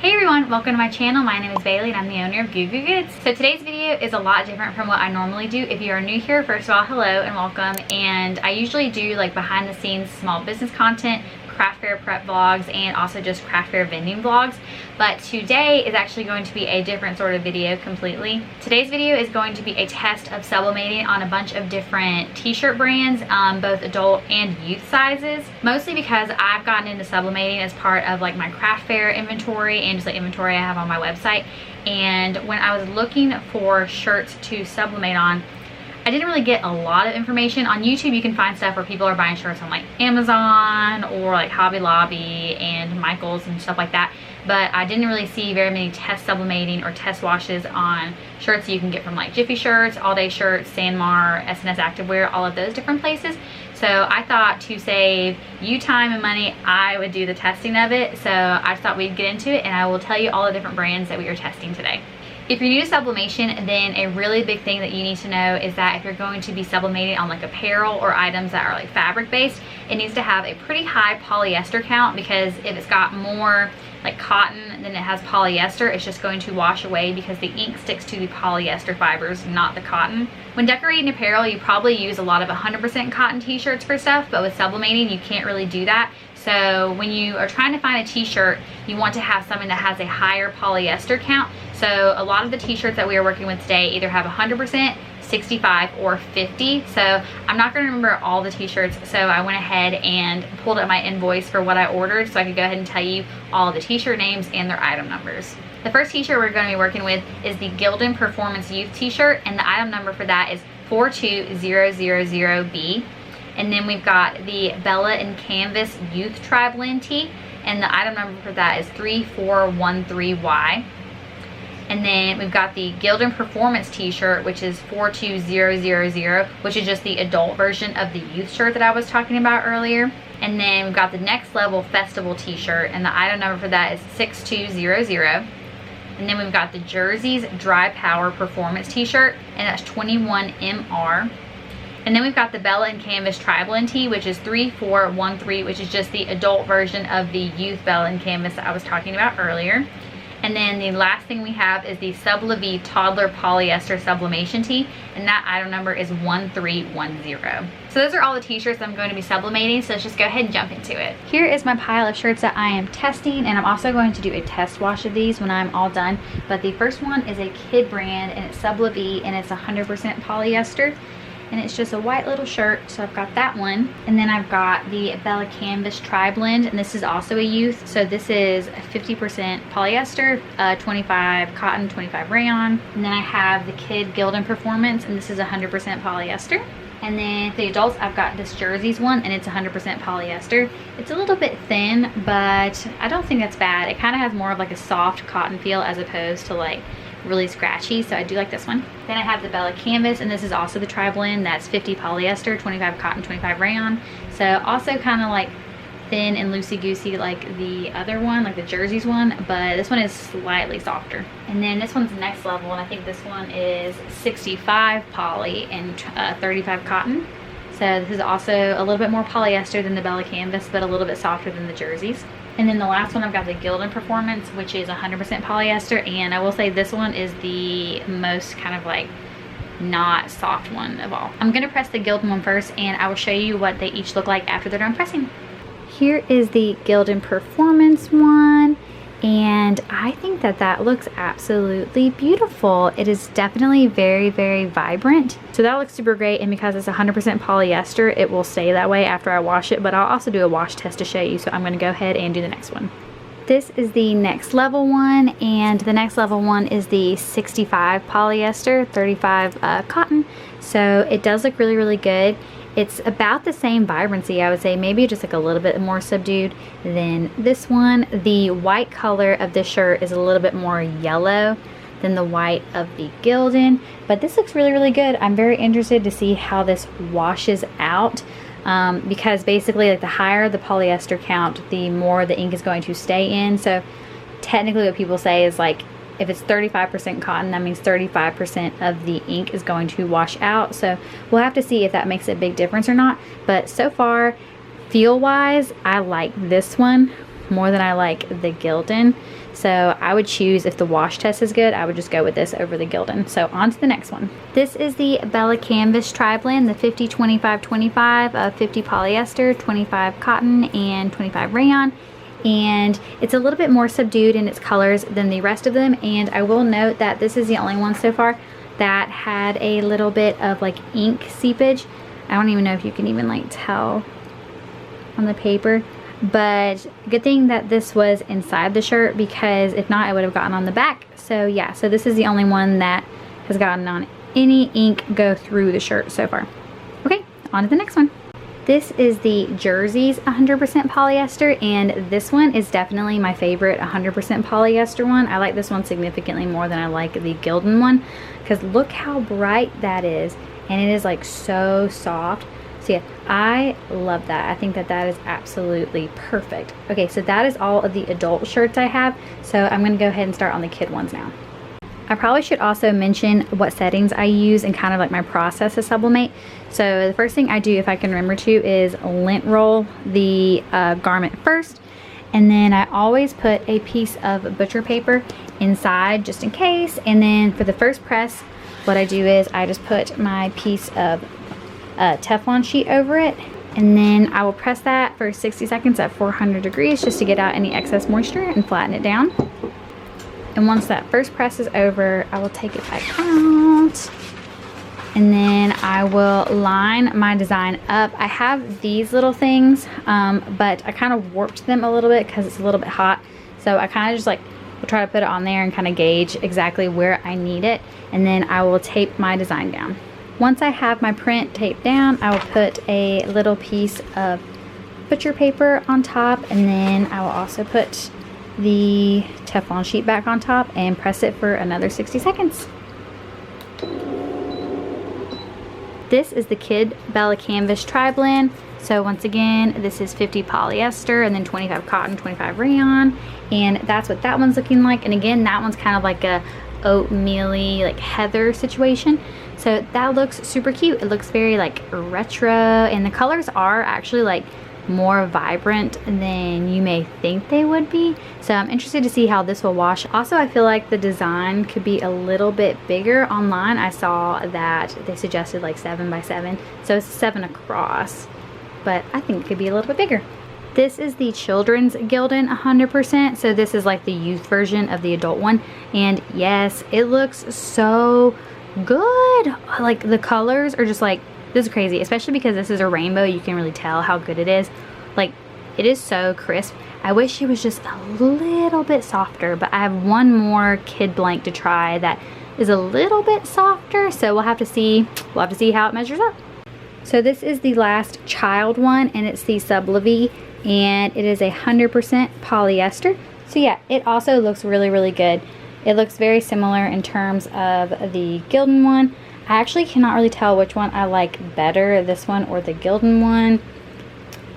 Hey everyone, welcome to my channel. My name is Bailey and I'm the owner of Goo Goo Goods. So today's video is a lot different from what I normally do. If you are new here, first of all, hello and welcome. And I usually do like behind the scenes small business content, craft fair prep vlogs, and also just craft fair vending vlogs. But today is actually going to be a different sort of video completely. Today's video is going to be a test of sublimating on a bunch of different t-shirt brands, both adult and youth sizes. Mostly because I've gotten into sublimating as part of like my craft fair inventory and just like inventory I have on my website. And when I was looking for shirts to sublimate on, I didn't really get a lot of information. On YouTube you can find stuff where people are buying shirts on like Amazon or like Hobby Lobby and Michaels and stuff like that, but I didn't really see very many test sublimating or test washes on shirts that you can get from like Jiffy Shirts, All Day Shirts, Sanmar, SNS Activewear, all of those different places. So I thought to save you time and money, I would do the testing of it. So I thought we'd get into it and I will tell you all the different brands that we are testing today. If you're new to sublimation, then a really big thing that you need to know is that if you're going to be sublimating on like apparel or items that are like fabric based, it needs to have a pretty high polyester count, because if it's got more like cotton than it has polyester, it's just going to wash away because the ink sticks to the polyester fibers, not the cotton. When decorating apparel, you probably use a lot of 100% cotton t-shirts for stuff, but with sublimating, you can't really do that. So when you are trying to find a t-shirt, you want to have something that has a higher polyester count. So a lot of the t-shirts that we are working with today either have 100%, 65, or 50. So I'm not going to remember all the t-shirts, so I went ahead and pulled up my invoice for what I ordered so I could go ahead and tell you all the t-shirt names and their item numbers. The first t-shirt we're going to be working with is the Gildan Performance Youth t-shirt, and the item number for that is 42000B. And then we've got the Bella and Canvas Youth Triblend tee, and the item number for that is 3413Y. And then we've got the Gildan Performance t-shirt, which is 42000, which is just the adult version of the youth shirt that I was talking about earlier. And then we've got the Next Level Festival t-shirt, and the item number for that is 6200. And then we've got the JERZEES dri-power performance t-shirt, and that's 21MR. And then we've got the Bella and Canvas Triblend tee, which is 3413, which is just the adult version of the youth Bella and Canvas that I was talking about earlier. And then the last thing we have is the Sublivie Toddler Polyester Sublimation tee, and that item number is 1310. So those are all the t-shirts I'm going to be sublimating, so let's just go ahead and jump into it. Here is my pile of shirts that I am testing, and I'm also going to do a test wash of these when I'm all done. But the first one is a kid brand, and it's Sublimate, and it's 100% polyester. And it's just a white little shirt, so I've got that one. And then I've got the Bella Canvas Triblend, and this is also a youth. So this is 50% polyester, 25 cotton, 25 rayon. And then I have the Kid Gildan Performance, and this is 100% polyester. And then for the adults, I've got this JERZEES one, and it's 100% polyester. It's a little bit thin, but I don't think that's bad. It kind of has more of like a soft cotton feel as opposed to like really scratchy, so I do like this one. Then I have the Bella Canvas, and this is also the tri-blend. That's 50 polyester, 25 cotton, 25 rayon. So also kind of like thin and loosey-goosey like the other one, like the JERZEES one, but this one is slightly softer. And then this one's Next Level, and I think this one is 65 poly and 35 cotton. So this is also a little bit more polyester than the Bella Canvas, but a little bit softer than the JERZEES. And then the last one, I've got the Gildan Performance, which is 100% polyester, and I will say this one is the most kind of like not soft one of all. I'm gonna press the Gildan one first, and I will show you what they each look like after they're done pressing. Here is the Gildan Performance one, and I think that that looks absolutely beautiful. It is definitely very, very vibrant. So that looks super great, and because it's 100% polyester, it will stay that way after I wash it, but I'll also do a wash test to show you, so I'm gonna go ahead and do the next one. This is the Next Level one, and the Next Level one is the 65 polyester, 35 cotton. So it does look really, really good. It's about the same vibrancy, I would say, maybe just like a little bit more subdued than this one. The white color of this shirt is a little bit more yellow than the white of the Gildan, but this looks really, really good. I'm very interested to see how this washes out, because basically like the higher the polyester count, the more the ink is going to stay in. So technically what people say is like, if it's 35% cotton, that means 35% of the ink is going to wash out. So we'll have to see if that makes a big difference or not. But so far, feel wise, I like this one more than I like the Gildan. So I would choose, if the wash test is good, I would just go with this over the Gildan. So on to the next one. This is the Bella Canvas Tri-Blend, the 50-25-25, 50 polyester, 25 cotton, and 25 rayon. And it's a little bit more subdued in its colors than the rest of them. And I will note that this is the only one so far that had a little bit of like ink seepage. I don't even know if you can even like tell on the paper, but good thing that this was inside the shirt, because if not, it would have gotten on the back. So yeah, so this is the only one that has gotten on any ink go through the shirt so far. Okay, on to the next one. This is the JERZEES 100% polyester, and this one is definitely my favorite 100% polyester one. I like this one significantly more than I like the Gildan one, because look how bright that is, and it is like so soft. So yeah, I love that. I think that that is absolutely perfect. Okay, so that is all of the adult shirts I have, so I'm gonna go ahead and start on the kid ones now. I probably should also mention what settings I use and kind of like my process to sublimate. So the first thing I do, if I can remember to, is lint roll the garment first, and then I always put a piece of butcher paper inside just in case. And then for the first press, what I do is I just put my piece of Teflon sheet over it, and then I will press that for 60 seconds at 400 degrees just to get out any excess moisture and flatten it down. And once that first press is over, I will take it back out, and then I will line my design up. I have these little things, but I kind of warped them a little bit because it's a little bit hot. So I kind of just like will try to put it on there and kind of gauge exactly where I need it, and then I will tape my design down. Once I have my print taped down, I will put a little piece of butcher paper on top, and then I will also put the Teflon sheet back on top and press it for another 60 seconds. This is the Kid Bella Canvas Tri-Blend. So once again, this is 50 polyester and then 25 cotton, 25 rayon, and that's what that one's looking like. And again, that one's kind of like a oatmeal-y, like heather situation. So that looks super cute. It looks very like retro, and the colors are actually like more vibrant than you may think they would be. So I'm interested to see how this will wash. Also, I feel like the design could be a little bit bigger. Online I saw that they suggested like 7 by 7, so it's 7 across, but I think it could be a little bit bigger. This is the children's Gildan 100%, so this is like the youth version of the adult one, and yes, it looks so good. Like the colors are just like, this is crazy, especially because this is a rainbow. You can really tell how good it is. Like, it is so crisp. I wish it was just a little bit softer, but I have one more kid blank to try that is a little bit softer, so we'll have to see how it measures up. So this is the last child one, and it's the Sublimate, and it is 100% polyester. So yeah, it also looks really, really good. It looks very similar in terms of the Gildan one. I actually cannot really tell which one I like better, this one or the Gildan one.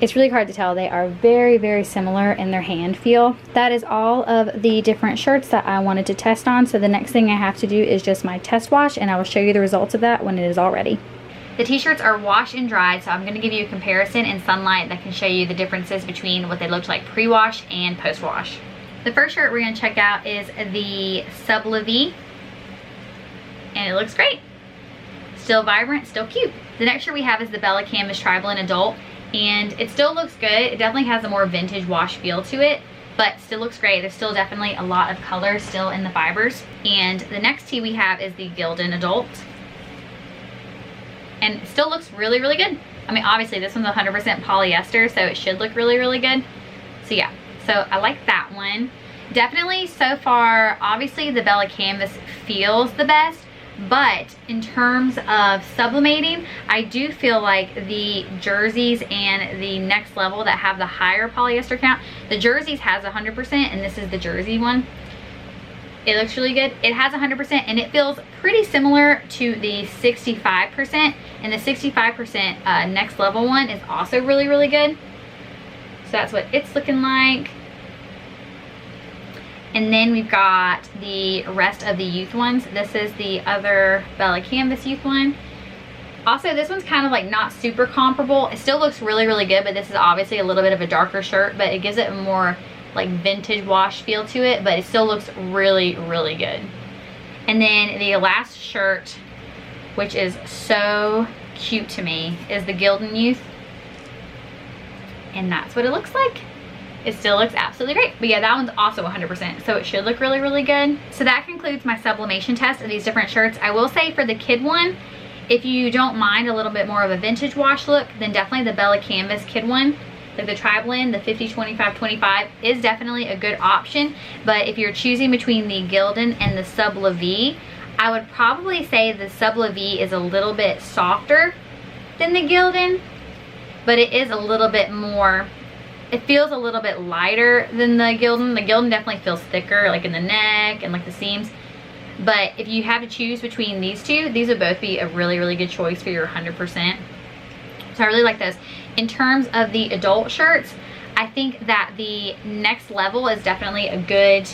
It's really hard to tell. They are very, very similar in their hand feel. That is all of the different shirts that I wanted to test on. So the next thing I have to do is just my test wash, and I will show you the results of that when it is all ready. The t-shirts are washed and dried, so I'm going to give you a comparison in sunlight that can show you the differences between what they looked like pre-wash and post-wash. The first shirt we're going to check out is the Sublimate, and it looks great. Still vibrant, still cute. The next shirt we have is the Bella Canvas Tri-Blend Adult, and it still looks good. It definitely has a more vintage wash feel to it, but still looks great. There's still definitely a lot of color still in the fibers. And the next tee we have is the Gildan Adult, and it still looks really, really good. I mean, obviously this one's 100% polyester, so it should look really, really good. So yeah, so I like that one. Definitely so far, obviously the Bella Canvas feels the best, but in terms of sublimating, I do feel like the JERZEES and the next level that have the higher polyester count, the JERZEES has 100%, and this is the Jersey one. It looks really good. It has 100%, and it feels pretty similar to the 65%, and the 65% next level one is also really, really good. So that's what it's looking like. And then we've got the rest of the youth ones. This is the other Bella Canvas youth one. Also, this one's kind of like not super comparable. It still looks really, really good, but this is obviously a little bit of a darker shirt, but it gives it a more like vintage wash feel to it, but it still looks really, really good. And then the last shirt, which is so cute to me, is the Gildan Youth. And that's what it looks like. It still looks absolutely great. But yeah, that one's also 100%, so it should look really, really good. So that concludes my sublimation test of these different shirts. I will say for the kid one, if you don't mind a little bit more of a vintage wash look, then definitely the Bella Canvas kid one, like the tri-blend, the 50-25-25 is definitely a good option. But if you're choosing between the Gildan and the Sublivie, I would probably say the Sublivie is a little bit softer than the Gildan, but it is a little bit more, it feels a little bit lighter than the Gildan. The Gildan definitely feels thicker, like in the neck and like the seams. But if you have to choose between these two, these would both be a really, really good choice for your 100%. So I really like those. In terms of the adult shirts, I think that the Next Level is definitely a good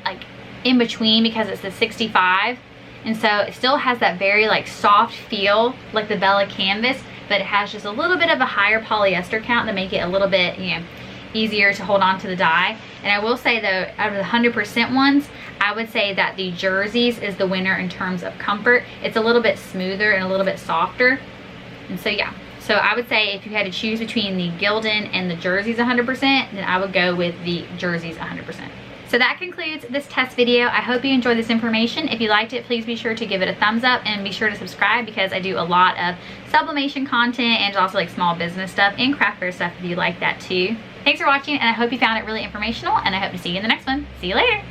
like in between, because it's the 65. And so it still has that very like soft feel like the Bella Canvas, but it has just a little bit of a higher polyester count to make it a little bit, you know, easier to hold on to the dye. And I will say though, out of the 100% ones, I would say that the Jerzees is the winner in terms of comfort. It's a little bit smoother and a little bit softer. And so yeah, so I would say if you had to choose between the Gildan and the Jerzees 100%, then I would go with the Jerzees 100%. So that concludes this test video. I hope you enjoyed this information. If you liked it, please be sure to give it a thumbs up and be sure to subscribe, because I do a lot of sublimation content and also like small business stuff and craft fair stuff if you like that too. Thanks for watching, and I hope you found it really informational, and I hope to see you in the next one. See you later.